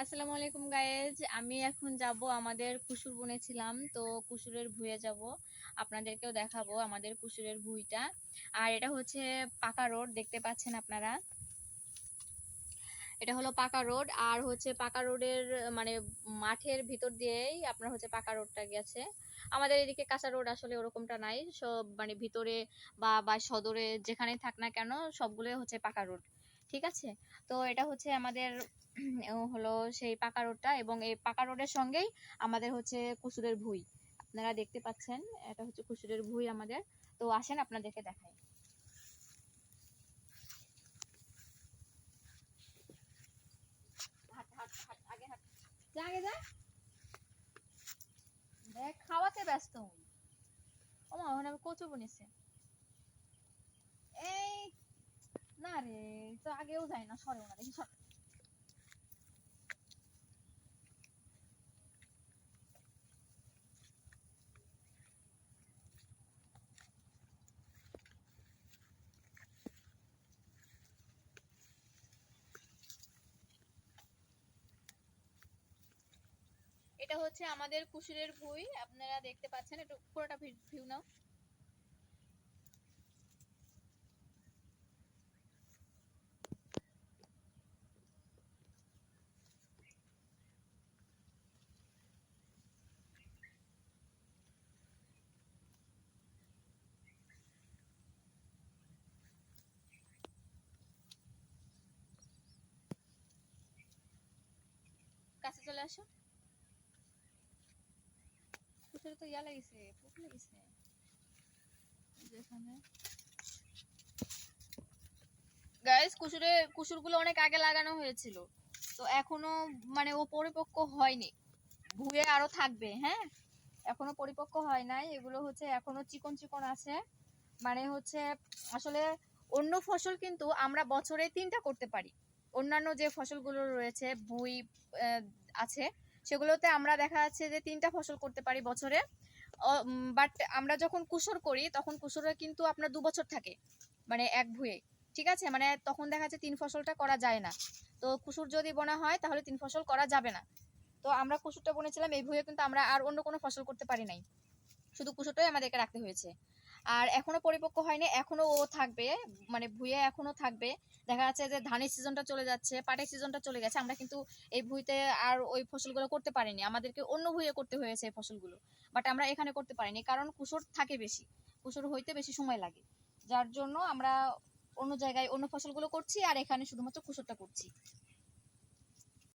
আসসালামু আলাইকুম গাইজ, আমি এখন যাব আমাদের কুসুর বুনেছিলাম তো কুসুরের ভুঁইয়ে যাব। আপনাদেরকেও দেখাবো আমাদের কুসুরের ভুঁইটা। আর এটা হচ্ছে পাকা রোড, দেখতে পাচ্ছেন আপনারা। এটা হলো পাকা রোড, আর হচ্ছে পাকা রোডের মানে মাঠের ভিতর দিয়েই আপনার হচ্ছে পাকা রোডটা গেছে। আমাদের এদিকে কাঁচা রোড আসলে ওরকমটা নাই, সব মানে ভিতরে বা বা সদরে যেখানেই থাক না কেন সবগুলো হচ্ছে পাকা রোড। ঠিক আছে, তো এটা হচ্ছে আমাদের হলো সেই পাকা রোডটা, এবং এই পাকা রোডের সঙ্গেই আমাদের হচ্ছে কুসুরের ভুঁই। আপনারা দেখতে পাচ্ছেন এটা হচ্ছে কুসুরের ভুঁই আমাদের। তো আসেন আপনাদেরকে দেখাই। হাট হাট হাট, আগে হাট, যা আগে যা, দেখ খাওয়াতে ব্যস্ত। ও মা, ওখানে কচু বনিছে। এই না রে, তো আগেও যায় না, সরেও না, দেখি সর। এটা হচ্ছে আমাদের কুসুরের ভুঁই, আপনারা দেখতে পাচ্ছেন। একটু পুরোটা ভিউ নাও। কাছে চলে আসো। কুসুরে তো ইয়া লাগিছে, পোক লাগিছে যেখানে। গাইস, কুসুরগুলো অনেক আগে লাগানো হয়েছিল, তো এখনো মানে ও পরিপক্ক হয়নি। ভুঁয়ে আরো থাকবে, হ্যাঁ, এখনো পরিপক্ক হয় নাই। এগুলো হচ্ছে এখনো চিকন চিকন আছে। মানে হচ্ছে আসলে অন্য ফসল কিন্তু আমরা বছরে 3টা করতে পারি। অন্যান্য যে ফসলগুলো রয়েছে ভুঁই আছে, সেগুলোতে আমরা দেখা যাচ্ছে যে 3টা ফসল করতে পারি বছরে। বাট আমরা যখন কুসুর করি তখন কুসুরে কিন্তু আপনার 2 বছর থাকে, মানে এক ভুঁয়ে। ঠিক আছে, মানে তখন দেখা যাচ্ছে 3 ফসলটা করা যায় না। তো কুসুর যদি বোনা হয় তাহলে 3 ফসল করা যাবে না। তো আমরা কুসুরটা বনেছিলাম এই ভুঁয়ে, কিন্তু আমরা আর অন্য কোনো ফসল করতে পারি নাই, শুধু কুসুরটাই আমাদেরকে রাখতে হয়েছে। আর এখনো পরিপক্ক হয়নি, এখনো ও থাকবে, মানে ভুঁইয়ে এখনো থাকবে। দেখা যাচ্ছে যে ধানের সিজনটা চলে যাচ্ছে, পাটের সিজনটা চলে গেছে, আমরা কিন্তু এই ভুঁইতে আর ওই ফসলগুলো করতে পারিনি, আমাদেরকে অন্য ভুঁইয়ে করতে হয়েছে এই ফসলগুলো। বাট আমরা এখানে করতে পারিনি কারণ কুসুর থাকে বেশি, কুসুর হইতে বেশি সময় লাগে, যার জন্য আমরা অন্য জায়গায় অন্য ফসলগুলো করছি আর এখানে শুধুমাত্র কুসুরটা করছি।